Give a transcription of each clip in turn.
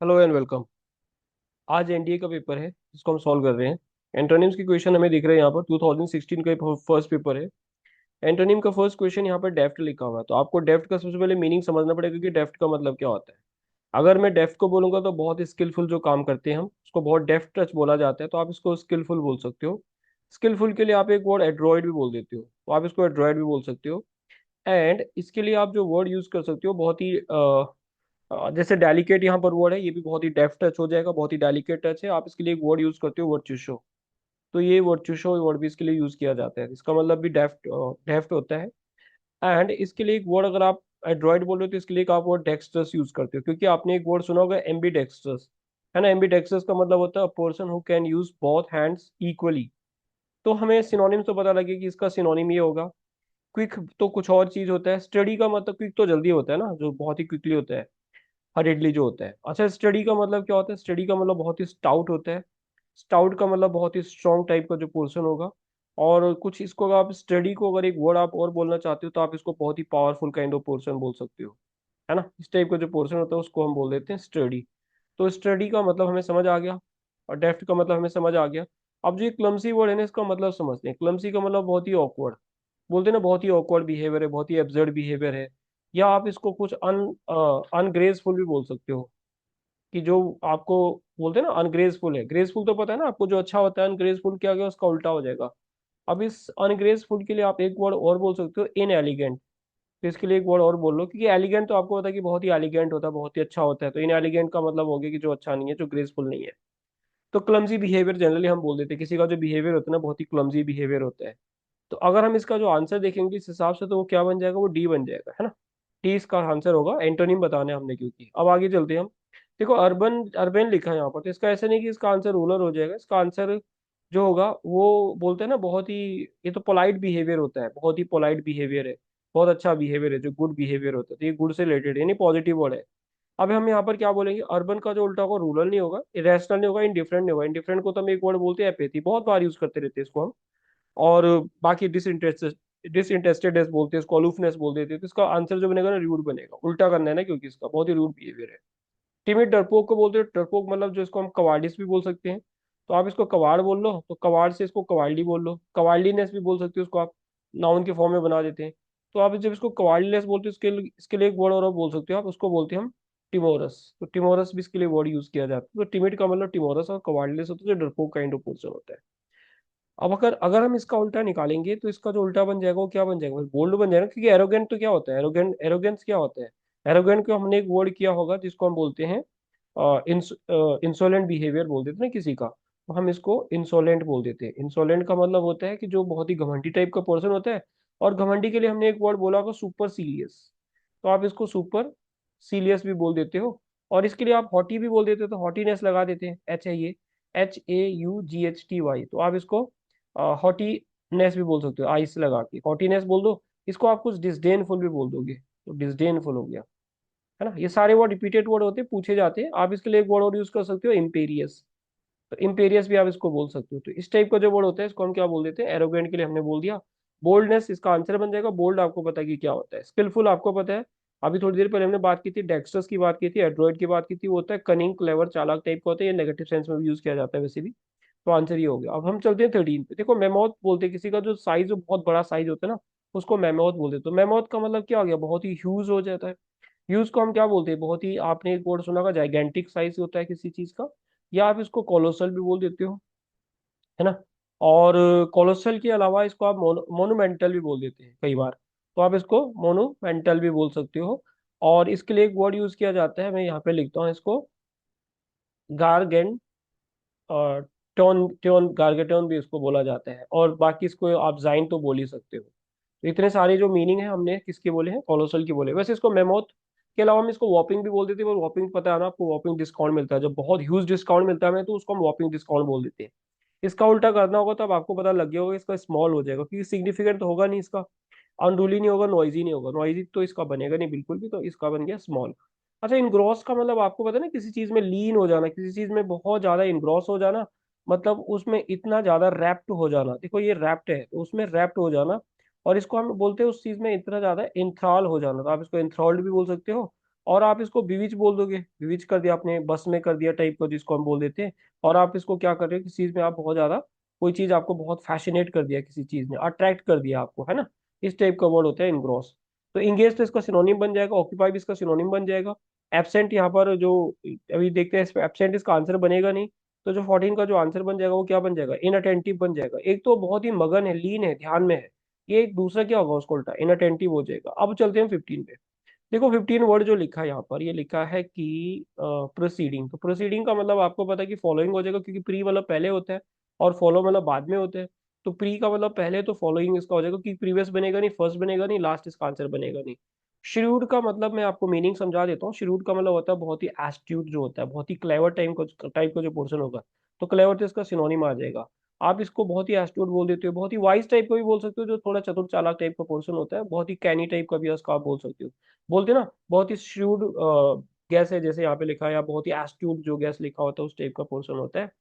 Hello and welcome. आज NDA का paper है जिसको हम सॉल्व कर रहे हैं। एंटोनिम्स की क्वेश्चन हमें दिख रहे हैं यहाँ पर। 2016 का फर्स्ट पेपर है। एंटोनिम का फर्स्ट क्वेश्चन यहाँ पर डेफ्ट लिखा हुआ है, तो आपको डेफ्ट का सबसे पहले मीनिंग समझना पड़ेगा कि डेफ्ट का मतलब क्या होता है। अगर मैं डेफ्ट को बोलूंगा तो बहुत स्किलफुल जो काम करते हैं हम उसको बहुत डेफ्ट टच बोला जाता है, तो आप इसको स्किलफुल बोल सकते हो। स्किलफुल के लिए आप एक वर्ड एड्रॉयड भी बोल देते हो, तो आप इसको एड्रॉयड भी बोल सकते हो। एंड इसके लिए आप जो वर्ड यूज कर सकते हो बहुत ही जैसे डेलिकेट यहाँ पर वर्ड है, ये भी बहुत ही डेफ्ट टच हो जाएगा, बहुत ही डेलिकेट टच है। आप इसके लिए एक वर्ड यूज करते हो वर्चुशो, तो ये वर्चुशो वर्ड भी इसके लिए यूज किया जाता है, इसका मतलब भी डेफ्ट डेफ्ट होता है। एंड इसके लिए एक वर्ड अगर आप एंड्रॉइड बोल रहे हो तो इसके लिए एक आप वर्ड डेक्स्ट्रस यूज करते हो, क्योंकि आपने एक वर्ड सुना होगा एम्बी डेक्स्ट्रस, है ना। एम्बी डेक्स्ट्रस का मतलब होता है person who can use both hands equally. तो हमें सिनोनिम तो पता लगे कि इसका सिनोनिम ये होगा। क्विक तो कुछ और चीज होता है, स्टडी का मतलब क्विक तो जल्दी होता है ना, जो बहुत ही क्विकली होता है, हरेडली जो होता है। अच्छा, स्टडी का मतलब क्या होता है? स्टडी का मतलब बहुत ही स्टाउट होता है। स्टाउट का मतलब बहुत ही स्ट्रॉन्ग टाइप का जो पोर्शन होगा। और कुछ इसको अगर आप स्टडी को अगर एक वर्ड आप और बोलना चाहते हो तो आप इसको बहुत ही पावरफुल काइंड ऑफ पोर्शन बोल सकते हो, है ना। इस टाइप का जो पोर्शन होता है उसको हम बोल देते हैं स्टडी। तो स्टडी का मतलब हमें समझ आ गया, और डेफ्ट का मतलब हमें समझ आ गया। अब जो ये क्लमसी वर्ड है ना, इसका मतलब समझते हैं। क्लमसी का मतलब बहुत ही ऑकवर्ड, बोलते हैं ना, बहुत ही ऑकवर्ड बिहेवियर है, बहुत ही एब्सर्ड बिहेवियर है। या आप इसको कुछ अनग्रेसफुल भी बोल सकते हो, कि जो आपको बोलते हैं ना अनग्रेसफुल है। ग्रेसफुल तो पता है ना आपको, जो अच्छा होता है। अनग्रेसफुल क्या गया, उसका उल्टा हो जाएगा। अब इस अनग्रेसफुल के लिए आप एक वर्ड और बोल सकते हो, इन एलिगेंट। तो इसके लिए एक वर्ड और बोल लो, क्योंकि एलिगेंट तो आपको पता है कि बहुत ही एलिगेंट होता है, बहुत ही अच्छा होता है। तो इन एलिगेंट का मतलब हो गया कि जो अच्छा नहीं है, जो ग्रेसफुल नहीं है। तो क्लमजी बिहेवियर जनरली हम बोल देते हैं, किसी का जो बिहेवियर होता है ना बहुत ही क्लमजी बिहेवियर होता है। तो अगर हम इसका जो आंसर देखेंगे इस हिसाब से, तो वो क्या बन जाएगा, वो डी बन जाएगा, है ना। डी इसका आंसर होगा। एंटोनिम बताना है हमने, क्योंकि अब आगे चलते हैं हम। देखो अर्बन अर्बन लिखा है यहाँ पर, तो इसका ऐसा नहीं कि इसका आंसर रूरल हो जाएगा। इसका आंसर जो होगा वो बोलते हैं ना बहुत ही, ये तो पोलाइट बिहेवियर होता है, बहुत ही पोलाइट बिहेवियर है, बहुत अच्छा बिहेवियर है, जो गुड बिहेवियर होता है। तो ये गुड से रिलेटेड यानी पॉजिटिव वर्ड है। अब हम यहाँ पर क्या बोलेंगे, अर्बन का जो उल्टा होगा रूरल नहीं होगा, इरेशनल नहीं होगा, इंडिफरेंट नहीं होगा। इंडिफरेंट को तो हम एक वर्ड बोलते हैं एपेथी, बहुत बार यूज करते रहते हैं इसको हम। और बाकी डिसइंटरेस्टेडनेस बोलते हैं इसको, अलूफनेस बोल देते हैं। तो इसका आंसर जो बनेगा ना, रूड बनेगा। उल्टा करना है ना, क्योंकि इसका बहुत ही रूड बिहेवियर है। टिमिड डरपोक को बोलते हैं। डरपोक मतलब जो इसको हम कवार्डिस भी बोल सकते हैं। तो आप इसको कवाड़ बोल लो, तो कवाड़ से इसको कवाल्डी बोल लो। कवाल्डीनेस भी बोल सकते हो उसको आप, नाउन के फॉर्म में बना देते हैं। तो आप जब इसको कवाल्डीनेस बोलते हो, इसके लिए एक वर्ड और बोल सकते हो आप, उसको बोलते हैं हम टिमोरस। तो टिमोरस भी इसके लिए वर्ड यूज किया जाता है। तो टिमिड का मतलब टिमोरस, और कवाल्डीनेस होता है जो डरपोक काइंड ऑफ पर्सन होता है। अब अगर अगर हम इसका उल्टा निकालेंगे तो इसका जो उल्टा बन जाएगा वो क्या बन जाएगा, बोल्ड बन जाएगा। क्योंकि एरोगेंट तो क्या होता है, एरोगेंस क्या होता है। एरोगेंट को हमने एक वर्ड किया होगा जिसको हम बोलते हैं इंसोलेंट बिहेवियर बोल देते हैं ना किसी का। तो हम इसको इंसोलेंट बोल देते हैं। इंसोलेंट का मतलब होता है कि जो बहुत ही घमंडी टाइप का पर्सन होता है। और घमंडी के लिए हमने एक वर्ड बोला होगा सुपर सीलियस। तो आप इसको सुपर सीलियस भी बोल देते हो। और इसके लिए आप हॉटी भी बोल देते हो, तो हॉटीनेस लगा देते हैं, एच है ये, HAUGHTY। तो आप इसको हॉटीनेस भी बोल सकते हो, आइस लगा के हॉटीनेस बोल दो। इसको आप कुछ डिसडेनफुल भी बोल दोगे, तो डिसडेनफुल हो गया, है ना। ये सारे वर्ड रिपीटेड वर्ड होते हैं, पूछे जाते हैं। आप इसके लिए एक वर्ड और यूज कर सकते हो, इम्पेरियस। तो इम्पेरियस भी आप इसको बोल सकते हो। तो इस टाइप का जो वर्ड होता है इसको हम क्या बोल देते हैं, एरोगेंट के लिए हमने बोल दिया। बोल्डनेस इसका आंसर बन जाएगा। बोल्ड आपको पता है कि क्या होता है। स्किलफुल आपको पता है, अभी थोड़ी देर पहले हमने बात की थी, डेक्स्टर्स की बात की थी, एड्रॉइड की बात की थी। वो होता है कनिंग, क्लेवर, चालाक टाइप का होता है। ये नेगेटिव सेंस में भी यूज किया जाता है वैसे भी। तो आंसर ये हो गया। अब हम चलते हैं 13 पे। देखो मेमोथ बोलते हैं किसी का जो साइज, जो बहुत बड़ा साइज होता है ना, उसको मेमोथ बोलते हैं। तो मेमोथ का मतलब क्या हो गया, बहुत ही ह्यूज हो जाता है। ह्यूज को हम क्या बोलते हैं, बहुत ही, आपने एक वर्ड सुना होगा जाइगेंटिक साइज होता है किसी चीज का। या आप इसको कोलोसल भी बोल देते हो, है ना। और कोलोसल के अलावा इसको आप मोनूमेंटल भी बोल देते हैं कई बार। तो आप इसको मोनूमेंटल भी बोल सकते हो। और इसके लिए एक वर्ड यूज किया जाता है, मैं यहाँ पे लिखता हूँ इसको, गारगेन, और टोन टोन गार्गेटोन भी इसको बोला जाता है। और बाकी इसको आप जाइन तो बोल ही सकते हो। तो इतने सारे जो मीनिंग है हमने किसके बोले हैं, कोलोसल के बोले। वैसे इसको मेमोथ के अलावा हम इसको वॉपिंग भी बोल देते हैं। और वॉपिंग पता है ना आपको, वॉपिंग डिस्काउंट मिलता है, जब बहुत ह्यूज डिस्काउंट मिलता है हमें, तो उसको हम वॉपिंग डिस्काउंट बोल देते हैं। इसका उल्टा करना होगा तो अब आपको पता लग गया होगा, इसका स्मॉल हो जाएगा, क्योंकि सिग्निफिकेंट तो होगा नहीं इसका, अनरूली नहीं होगा, नॉइजी नहीं होगा। नॉइजी तो इसका बनेगा नहीं बिल्कुल भी, तो इसका बन गया स्मॉल। अच्छा, इनग्रॉस का मतलब आपको पता है ना, किसी चीज में लीन हो जाना, किसी चीज में बहुत ज्यादा इनग्रॉस हो जाना, मतलब उसमें इतना ज्यादा रैप्ट हो जाना। देखो ये रैप्ट है, तो उसमें रैप्ट हो जाना। और इसको हम बोलते हैं उस चीज में इतना ज्यादा इंथ्राल हो जाना, तो आप इसको इंथ्रॉल्ड भी बोल सकते हो। और आप इसको बीविच बोल दोगे, बीविच कर दिया आपने, बस में कर दिया टाइप का जिसको हम बोल देते हैं। और आप इसको क्या कर रहे हो, किसी चीज में आप बहुत ज्यादा, कोई चीज आपको बहुत फैसिनेट कर दिया, किसी चीज ने अट्रैक्ट कर दिया आपको, है ना। इस टाइप का वर्ड होता है इनग्रॉस। तो इंगेज तो इसका सिनोनिम बन जाएगा, ऑक्यूपाई भी इसका सिनोनिम बन जाएगा। एब्सेंट यहाँ पर जो, अभी देखते हैं इसमें एब्सेंट इसका आंसर बनेगा नहीं। तो जो 14 का जो आंसर बन जाएगा वो क्या बन जाएगा, इनअटेंटिव बन जाएगा। एक तो बहुत ही मगन है, लीन है, ध्यान में है, ये एक दूसरा क्या होगा उसको उल्टा इनअटेंटिव हो जाएगा। अब चलते हैं 15 पे। देखो 15 वर्ड जो लिखा है यहाँ पर, ये लिखा है कि प्रोसीडिंग। तो प्रोसीडिंग का मतलब आपको पता है कि फॉलोइंग हो जाएगा, क्योंकि प्री मतलब पहले होता है और फॉलो मतलब बाद में होता है। तो प्री का मतलब पहले, तो फॉलोइंग इसका हो जाएगा, क्योंकि प्रीवियस बनेगा नहीं, फर्स्ट बनेगा नहीं, लास्ट इसका आंसर बनेगा नहीं। श्रूड का मतलब मैं आपको मीनिंग समझा देता हूँ। श्रूड का मतलब होता है बहुत ही एस्ट्यूट जो होता है, बहुत ही क्लेवर टाइप का जो पोर्शन होगा। तो क्लेवर तो इसका सिनोनिम आ जाएगा। आप इसको बहुत ही एस्ट्यूट बोल देते हो, बहुत ही वाइज टाइप का भी बोल सकते हो, जो थोड़ा चतुर चालाक टाइप का पोर्शन होता है, बहुत ही कैनी टाइप का भी इसका आप बोल सकते हो। बोलते हैं ना, बहुत ही श्रूड गैस है जैसे यहाँ पे लिखा है, या बहुत ही एस्ट्यूट जो गैस लिखा होता है उस टाइप का पोर्शन होता है।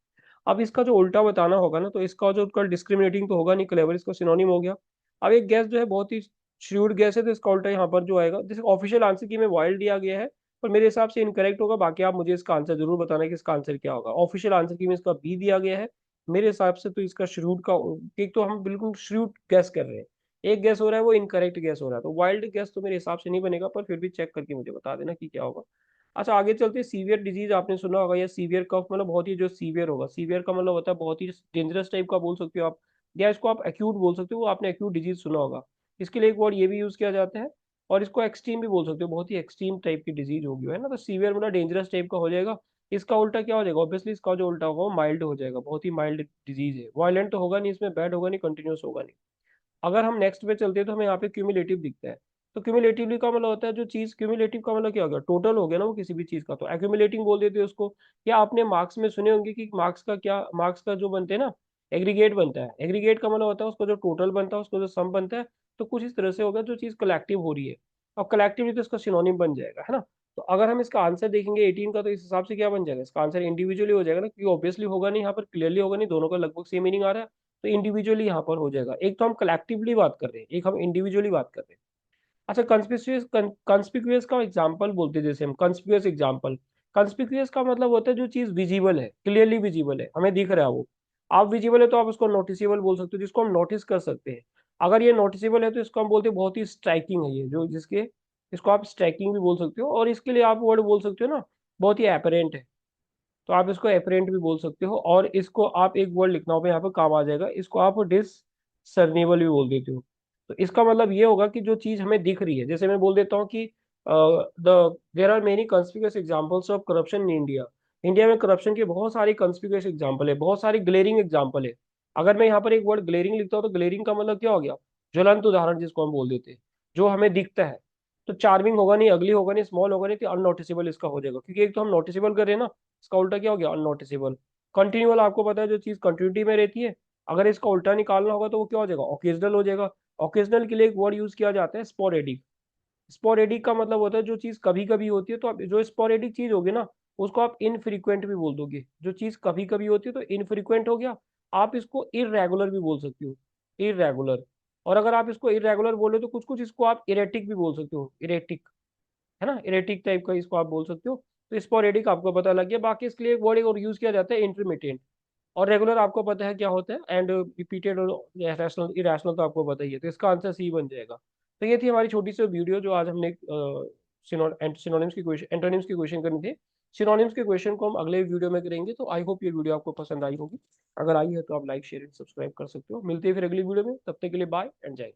अब इसका जो उल्टा बताना होगा ना, तो इसका जो उसका डिस्क्रिमिनेटिंग तो होगा नहीं, क्लेवर इसका सिनोनिम हो गया। अब एक गैस जो है बहुत ही श्रूड गैस है, तो इसका उल्टा यहाँ पर जो आएगा, जैसे ऑफिशियल आंसर की में वाइल्ड दिया गया है, पर मेरे हिसाब से इनकरेक्ट होगा। बाकी आप मुझे इसका आंसर जरूर बताना कि इसका आंसर क्या होगा। ऑफिशियल आंसर की में इसका बी दिया गया है, मेरे हिसाब से तो इसका श्रूड का, एक तो हम बिल्कुल श्रूड गैस कर रहे हैं, एक गैस हो रहा है वो इनकरेक्ट गैस हो रहा है, तो वाइल्ड गैस तो मेरे हिसाब से नहीं बनेगा, पर फिर भी चेक करके मुझे बता देना कि क्या होगा। अच्छा आगे चलते हैं, सीवियर डिजीज आपने सुना होगा, या सीवियर कफ मतलब बहुत ही जो सीवियर होगा। सीवियर का मतलब होता है बहुत ही डेंजरस टाइप का बोल सकते हो आप, या इसको आप एक्यूट बोल सकते हो, वो आपने एक्यूट डिजीज सुना होगा। इसके लिए एक वर्ड ये भी यूज किया जाता है। और इसको एक्सट्रीम भी बोल सकते हो, बहुत ही एक्सट्रीम टाइप की डिजीज होगी, है ना। तो सीवियर मतलब डेंजरस टाइप का हो जाएगा। इसका उल्टा क्या हो जाएगा, ऑब्वियसली इसका जो उल्टा होगा वो माइल्ड हो जाएगा, बहुत ही माइल्ड डिजीज है, वायलेंट तो होगा नहीं इसमें, बैड होगा नहीं, कंटिन्यूस होगा नहीं। अगर हम नेक्स्ट पे चलते हैं तो हमें यहाँ पे क्यूमुलेटिव दिखता है। तो क्यूमुलेटिवली का मतलब होता है जो चीज, क्यूमुलेटिव का मतलब क्या हो गया, टोटल हो गया ना वो किसी भी चीज का, तो एक्यूमुलेटिंग बोल देते हैं उसको। या आपने मार्क्स में सुने होंगे कि मार्क्स का क्या, मार्क्स का जो बनते हैं ना, एग्रीगेट बनता है। एग्रीगेट का मतलब होता है उसका जो टोटल बनता है, उसका जो सम बनता है। तो कुछ इस तरह से होगा जो चीज कलेक्टिव हो रही है। और कलेक्टिवली तो इसका सिनोनिम बन जाएगा, है ना। तो अगर हम इसका आंसर देखेंगे 18 का, तो इस हिसाब से क्या बन जाएगा, इसका आंसर इंडिविजुअली हो जाएगा ना, क्योंकि ऑब्वियसली होगा नहीं यहाँ पर, क्लियरली होगा नहीं, दोनों का लगभग सेम मीनिंग आ रहा है। तो इंडिविजुअली यहाँ पर हो जाएगा। एक तो हम कलेक्टिवली बात कर रहे हैं, एक हम इंडिविजुअली बात कर रहे हैं। अच्छा कंस्पिकुअस, कंस्पिकुअस का एग्जांपल बोलते हैं, जैसे हम कंस्पिकुअस एग्जांपल। कंस्पिकुअस का मतलब होता है जो चीज विजिबल है, क्लियरली विजिबल है, हमें दिख रहा है वो। आप विजिबल है तो आप उसको नोटिसेबल बोल सकते हो, जिसको हम नोटिस कर सकते हैं। अगर ये नोटिसेबल है तो इसको हम बोलते हैं बहुत ही स्ट्राइकिंग है ये, जो जिसके, इसको आप स्ट्राइकिंग भी बोल सकते हो। और इसके लिए आप वर्ड बोल सकते हो ना, बहुत ही एपरेंट है, तो आप इसको एपरेंट भी बोल सकते हो। और इसको आप एक वर्ड लिखना हो यहाँ पे काम आ जाएगा, इसको आप डिसcernible भी बोल देते हो। तो इसका मतलब ये होगा कि जो चीज हमें दिख रही है, जैसे मैं बोल देता हूँ कि the there are many conspicuous examples of corruption in India. India में करप्शन के बहुत सारे कंस्पिकुअस एग्जांपल है, बहुत सारी ग्लेरिंग एग्जांपल है। अगर मैं यहाँ पर एक वर्ड ग्लेरिंग लिखता हूँ, तो ग्लेरिंग का मतलब क्या हो गया, ज्वलंत उदाहरण जिसको हम बोल देते हैं, जो हमें दिखता है। तो चार्मिंग होगा नहीं, अगली होगा नहीं, स्मॉल होगा नहीं, तो अननोटिसेबल इसका हो जाएगा, क्योंकि एक तो हम नोटिसेबल कर रहे हैं ना, इसका उल्टा क्या हो गया, अननोटिसेबल। कंटिन्यूअल आपको पता है जो चीज कंटिन्यूटी में रहती है, अगर इसका उल्टा निकालना होगा तो वो क्या हो जाएगा, ओकेजनल हो जाएगा। ओकेजनल के लिए एक वर्ड यूज किया जाता है, स्पोरेडिक। स्पोरेडिक का मतलब होता है जो चीज कभी कभी होती है, तो आप जो स्पोरेडिक चीज होगी ना, उसको आप इनफ्रीक्वेंट भी बोल दोगे। जो चीज कभी कभी होती है तो इनफ्रीक्वेंट हो गया। आप इसको इरेगुलर भी बोल सकते हो, इरेगुलर। और अगर आप इसको इरेगुलर बोले तो कुछ कुछ इसको आप इरेटिक भी बोल सकते हो, इरेटिक, है ना, इरेटिक टाइप का इसको आप बोल सकते हो। तो स्पोरेडिक आपको पता लग गया। बाकी इसके लिए एक वर्ड और यूज किया जाता है, इंटरमिटेंट। और रेगुलर आपको पता है क्या होता है, एंड रिपीटेड और इरेशनल, इरेशनल तो आपको पता ही है। तो इसका आंसर सी बन जाएगा। तो ये थी हमारी छोटी सी वीडियो, जो आज हमने सिनोनिम्स की क्वेश्चन, एंटोनिम्स की क्वेश्चन करनी थी। सिनोनिम्स के क्वेश्चन को हम अगले वीडियो में करेंगे। तो आई होप ये वीडियो आपको पसंद आई होगी। अगर आई है तो आप लाइक शेयर एंड सब्सक्राइब कर सकते हो। मिलते हैं फिर अगली वीडियो में, तब तक के लिए बाय एंड जय।